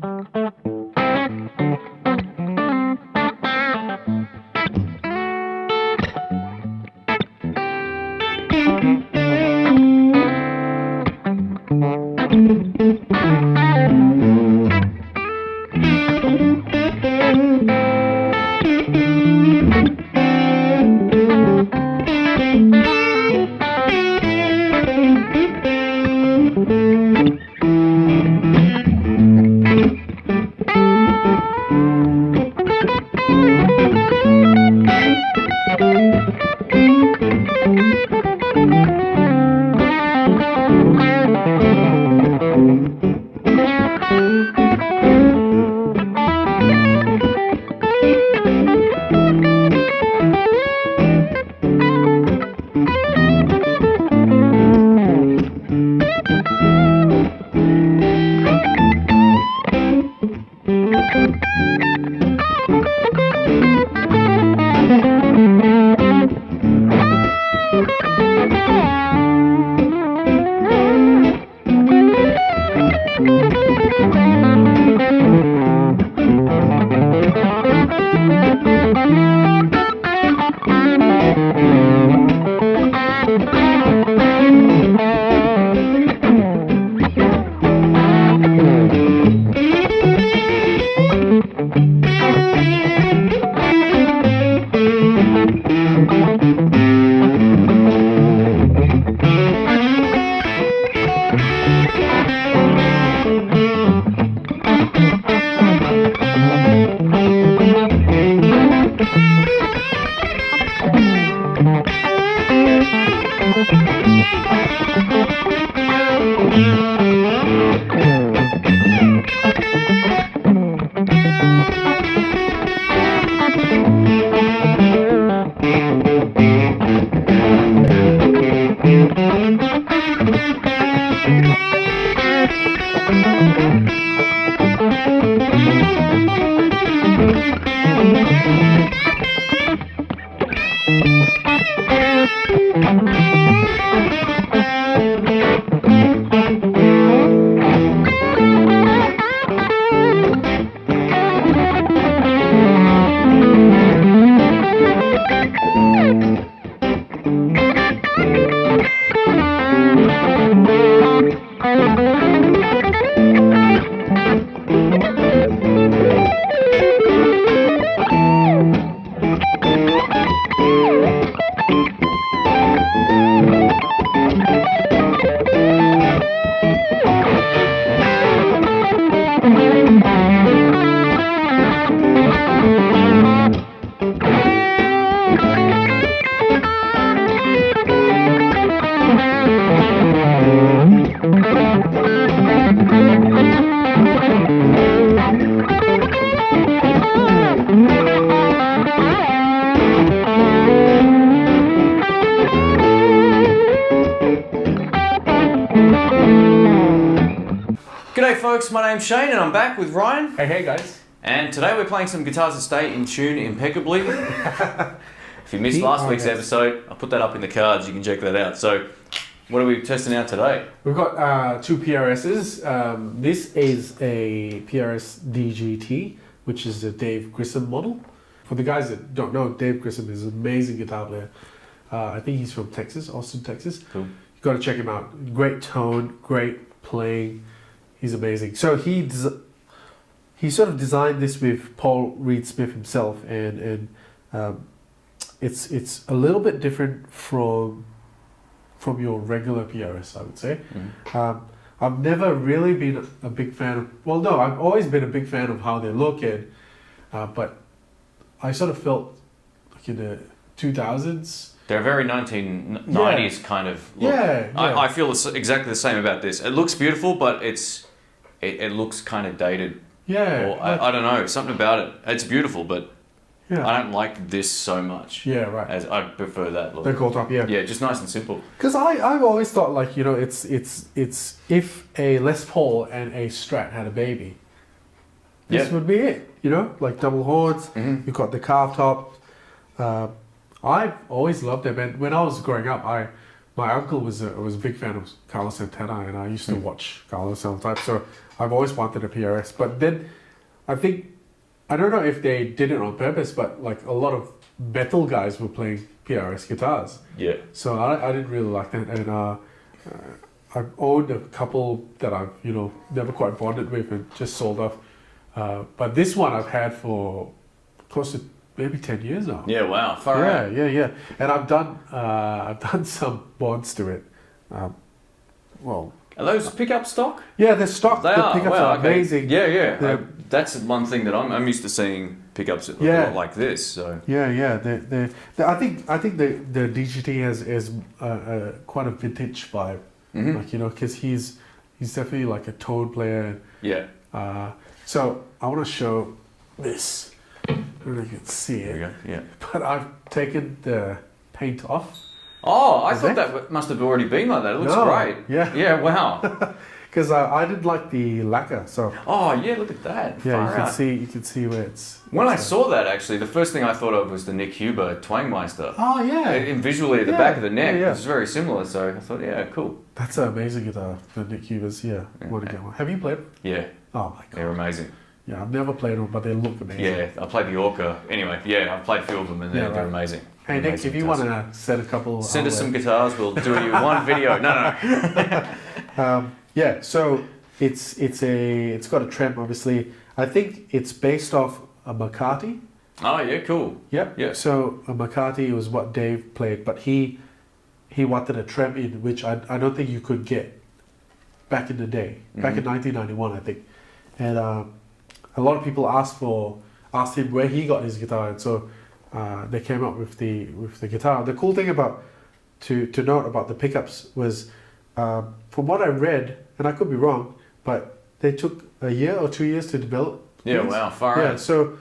G'day folks, my name's Shane and I'm back with Ryan. Hey guys. And today we're playing some guitars that stay in tune impeccably. If you missed last week's episode, I'll put that up in the cards, you can check that out. So, what are we testing out today? We've got two PRSs. This is a PRS DGT, which is the Dave Grissom model. For the guys that don't know, Dave Grissom is an amazing guitar player. I think he's from Texas, Austin, Texas. Cool. You've got to check him out. Great tone, great playing. He's amazing. So he sort of designed this with Paul Reed Smith himself, and it's a little bit different from your regular PRS, I would say. Mm. I've never really been a big fan of. Well, no, I've always been a big fan of how they look, and but I sort of felt like in the 2000s. They're a very 1990s kind of look. Yeah. I feel exactly the same about this. It looks beautiful, but it looks kind of dated. Yeah. Or, I don't know, something about it. It's beautiful, but yeah. I don't like this so much. Yeah, right. As I prefer that look. The gold top, yeah. Yeah, just nice and simple. Because I've always thought, like, you know, it's if a Les Paul and a Strat had a baby, this would be it. You know, like double horns. Mm-hmm. You've got the carved top. I've always loved them, and when I was growing up, my uncle was a big fan of Carlos Santana, and I used to watch Carlos all the time. So I've always wanted a PRS. But then I don't know if they did it on purpose, but like a lot of metal guys were playing PRS guitars. Yeah. So I didn't really like that, and I've owned a couple that I've never quite bonded with and just sold off. But this one I've had for close to maybe 10 years now. Yeah, wow. Far out. Yeah. And I've done some bonds to it. Well, Are those pickup stock? yeah, they're stock. They The are. pickups Wow, are okay. amazing. Yeah. That's one thing that I'm used to seeing pickups that look a lot like this. So Yeah. I think the DGT has quite a vintage vibe. Mhm. Like because he's definitely like a tone player. yeah. So I want to show this. I don't know if you can see There we it, go. Yeah. but I've taken the paint off. Oh, I Is thought it? that must have already been like that. It looks No, great. yeah. Yeah. Wow. Because I didn't like the lacquer, so Oh yeah. Look at that. yeah, Far out. you can see where it's. When I saw that, actually, the first thing I thought of was the Nick Huber Twangmeister. Oh yeah, And visually, the Yeah, back of the neck yeah. was very similar. So I thought, yeah, cool. that's an amazing guitar. The Nick Huber's. Yeah, want to get one. Have you played? Yeah, Oh my god. they're amazing. Yeah, I've never played one, but they look amazing. Yeah, I played the Orca. Anyway, yeah, I've played a few of them, and they're, Yeah, they're right. amazing. Hey Nick, Amazing if you guitars. want to set a couple, Send us I'll, some guitars. We'll do you one video. No. Yeah, so it's got a trem, obviously. I think it's based off a McCarthy. Oh yeah, cool. Yep. Yeah. So a McCarthy was what Dave played, but he wanted a trem in, which I don't think you could get back in the day, back in 1991, I think. And a lot of people asked him where he got his guitar, and so they came up with the guitar. The cool thing about to note about the pickups was, from what I read, and I could be wrong, but they took a year or 2 years to develop. Yeah, these. wow, far Yeah, out. so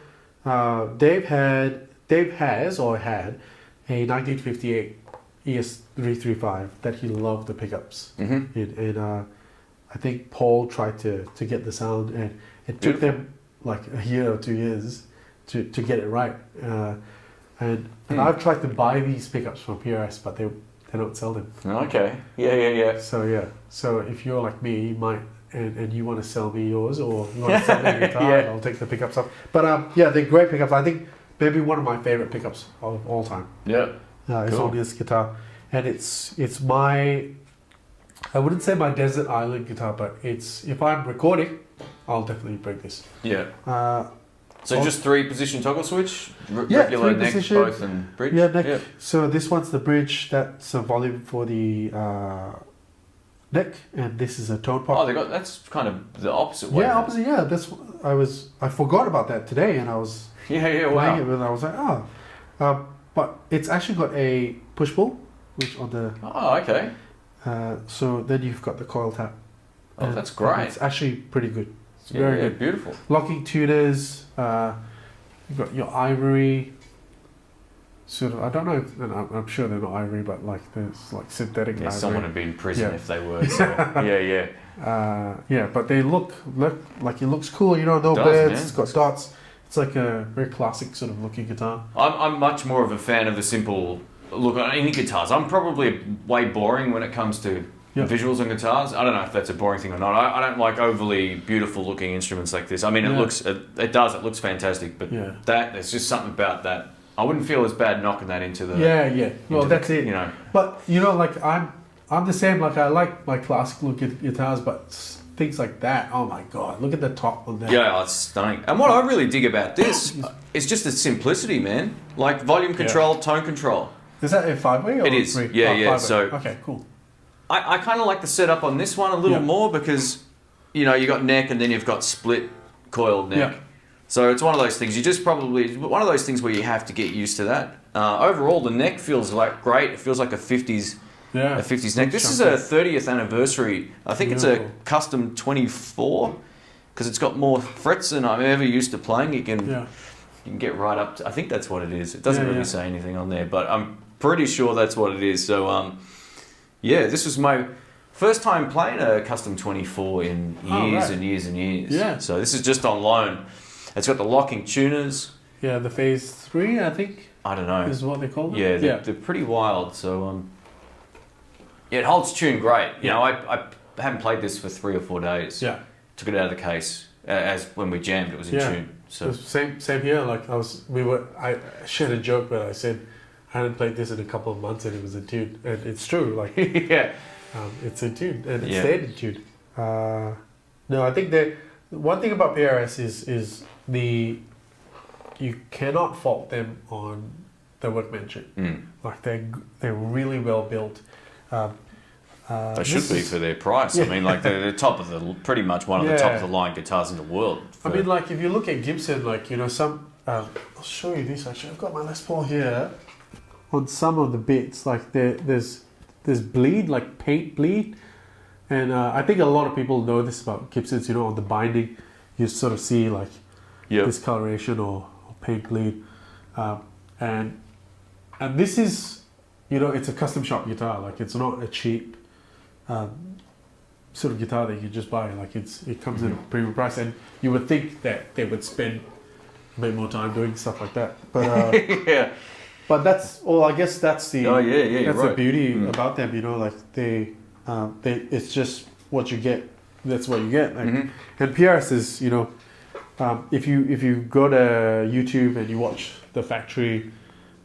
Dave had a 1958 ES335 that he loved the pickups. Mm-hmm. And I think Paul tried to get the sound, and it took Beautiful. them like a year or 2 years to get it right. And I've tried to buy these pickups from PRS, but they don't sell them. Okay. Yeah. So yeah, so if you're like me, you might and you want to sell me yours, or you want to sell me a guitar, Yeah. I'll take the pickups up. But yeah, they're great pickups. I think maybe one of my favorite pickups of all time. Yeah. It's Cool. on this guitar, and it's my, I wouldn't say my desert island guitar, but it's, if I'm recording, I'll definitely bring this. Yeah. So Oh. just 3-position toggle switch, Yeah, regular neck, 3-position. both, and bridge. Yeah, neck. So this one's the bridge. That's a volume for the neck, and this is a tone pop. Oh, that's kind of the opposite way. Yeah, opposite. Yeah, that's. I forgot about that today, and I was Yeah. playing Wow. it, and I was like, but it's actually got a push pull, which on the. Oh, okay. So then you've got the coil tap. Oh, And- that's great. and It's actually pretty good. It's Yeah, very good. beautiful. Locking tuners. You've got your ivory. Sort of. I don't know. And I'm sure they're not ivory, but like there's like synthetic Yeah, ivory. someone would be in prison Yeah. if they were. So. yeah. Yeah, but they look like it looks cool. No It does, birds. man. It's got dots. It's like a very classic sort of looking guitar. I'm much more of a fan of the simple look on any guitars. I'm probably way boring when it comes to Yeah. visuals on guitars. I don't know if that's a boring thing or not. I don't like overly beautiful looking instruments like this. I mean, it Yeah. looks, it looks fantastic, but Yeah. there's just something about that. I wouldn't feel as bad knocking that into the. Yeah. Well, into the- that's it. You know. But like I'm the same. Like I like my classic looking guitars, but things like that. Oh my god! Look at the top on that. Yeah, it's stunning. And what I really dig about this is just the simplicity, man. Like volume control, tone control. Is that a 5-way or It is. 3? Yeah, yeah. 5-way. So okay, cool. I kind of like the setup on this one a little Yeah. more because, you got neck and then you've got split coiled neck. Yeah. So it's one of those things. You just probably one of those things where you have to get used to that. Overall, the neck feels like great. It feels like a 50s Yeah. a 50s neck. This is chunky. a 30th anniversary. I think it's a Beautiful. custom 24 because it's got more frets than I'm ever used to playing. You can Yeah. you can get right up to. I think that's what it is. It doesn't Yeah, really yeah. say anything on there, but I'm pretty sure that's what it is. So yeah, this was my first time playing a custom 24 in years right. and years and years. Yeah. So this is just on loan. It's got the locking tuners. Yeah, the phase 3, I think, I don't know. is what they call it. Yeah, they're pretty wild. So Yeah, it holds tune great. You know, I haven't played this for 3 or 4 days. Yeah. Took it out of the case as when we jammed, it was in tune. So Same here. Like I shared a joke where I said I hadn't played this in a couple of months and it was in tune, and it's true. Like yeah, it's in tune and it stayed in tune. No, I think that one thing about PRS is you cannot fault them on the workmanship. Like they're really well built. They should be for their price. I mean, like they're top of pretty much one of the top of the line guitars in the world. I mean, like if you look at Gibson, like, you know, some I'll show you this actually. I've got my Les Paul here. On some of the bits, like there's bleed, like paint bleed, and I think a lot of people know this about Gibsons. You know, on the binding, you sort of see like discoloration or paint bleed, and this is, you know, it's a custom shop guitar. Like it's not a cheap sort of guitar that you can just buy. Like it comes at a premium price, and you would think that they would spend a bit more time doing stuff like that, but but that's I guess that's the that's the beauty about them. You know, like they it's just what you get. That's what you get. Like, and PRS is, you know, if you go to YouTube and you watch the factory,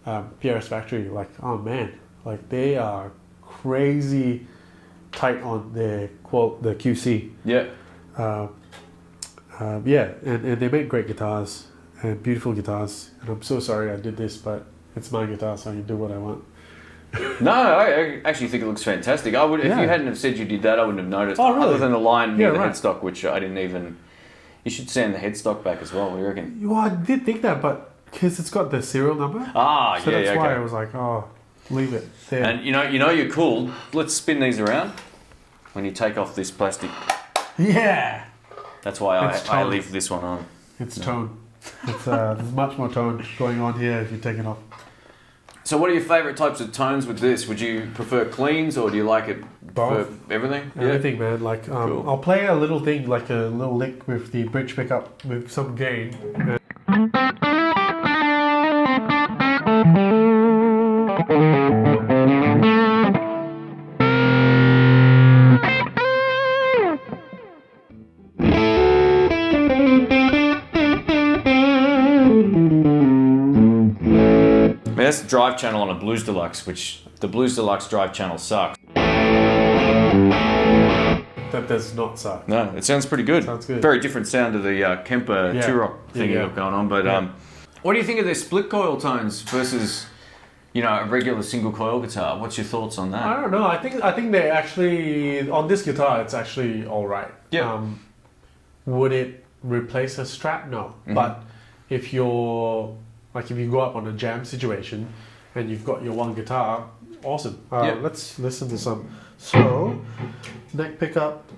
PRS factory, like, oh man, like they are crazy tight on the QC. Yeah. And they make great guitars and beautiful guitars. And I'm so sorry I did this, but it's my guitar, so I can do what I want. No, I actually think it looks fantastic. I would, if you hadn't have said you did that, I wouldn't have noticed. Oh, really? Other than the line near the headstock, which I didn't even. You should sand the headstock back as well. What do you reckon? Well, I did think that, but because it's got the serial number. So that's why I was like, oh, leave it there. And you know you're cool. Let's spin these around when you take off this plastic. Yeah. That's why I leave this one on. It's tone. It's there's much more tone going on here if you take it off. So what are your favourite types of tones with this? Would you prefer cleans or do you like it both? For everything? Everything, man. Like cool. I'll play a little thing, like a little lick with the bridge pickup with some gain. That's the drive channel on a Blues Deluxe, which the Blues Deluxe drive channel sucks. That does not suck. No, it sounds pretty good. Sounds good. Very different sound to the Kemper Turok thing you got going on. But what do you think of their split coil tones versus, you know, a regular single coil guitar? What's your thoughts on that? I don't know. I think they actually, on this guitar, it's actually all right. Yeah. Would it replace a Strat? No. But if you're like, if you go up on a jam situation and you've got your one guitar, awesome. Let's listen to some slow neck pickup.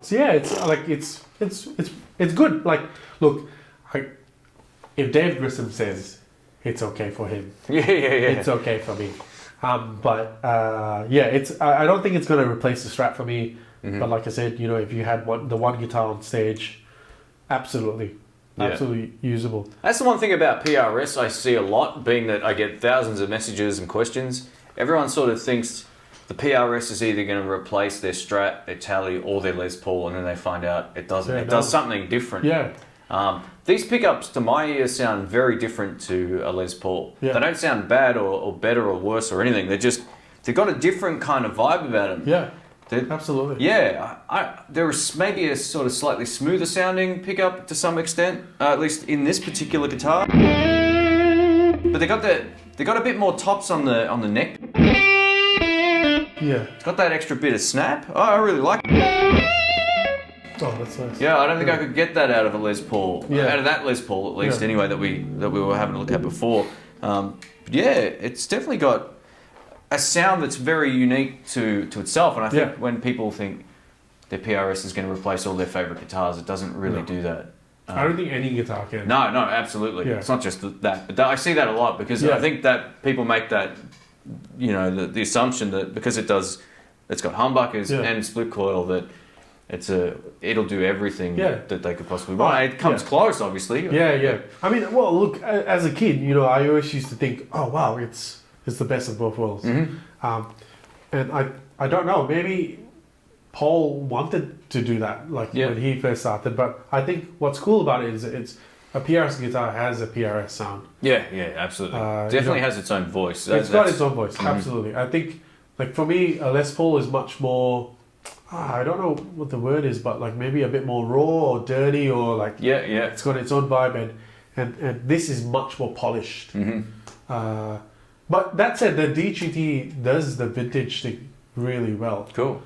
So yeah, it's like it's good. Like, look, if Dave Grissom says it's okay for him, it's okay for me. But it's I don't think it's going to replace the Strat for me. But like I said, you know, if you had the one guitar on stage, absolutely usable. That's the one thing about PRS I see a lot, being that I get thousands of messages and questions. Everyone sort of thinks the PRS is either going to replace their Strat, their Tally, or their Les Paul, and then they find out it doesn't. It does something different. Yeah. These pickups, to my ear, sound very different to a Les Paul. Yeah. They don't sound bad or better or worse or anything. They've got a different kind of vibe about them. Yeah. Absolutely. Yeah. There is maybe a sort of slightly smoother sounding pickup to some extent, at least in this particular guitar. But they got a bit more tops on the neck. Yeah. It's got that extra bit of snap. I really like it. Oh, that's nice. Yeah, I don't think I could get that out of a Les Paul. Yeah. Out of that Les Paul, at least, Yeah. anyway, that we were having a look at before. But yeah, it's definitely got a sound that's very unique to itself. And I think when people think their PRS is going to replace all their favourite guitars, it doesn't really do that. I don't think any guitar can. No, absolutely. Yeah. It's not just that. But I see that a lot because I think that people make that, you know, the assumption that because it's got humbuckers and split coil that it'll do everything that they could possibly want. It comes close, obviously. Yeah. I mean, well, look, as a kid, you know, I always used to think, oh wow, it's the best of both worlds. Mm-hmm. And I don't know, maybe Paul wanted to do that, like when he first started. But I think what's cool about it is it's a PRS guitar has a PRS sound. Yeah, absolutely. Definitely has its own voice. It's got its own voice, absolutely. I think, like for me, a Les Paul is much more. I don't know what the word is, but like maybe a bit more raw or dirty or like it's got its own vibe and this is much more polished. But that said, the DGT does the vintage thing really well. Cool.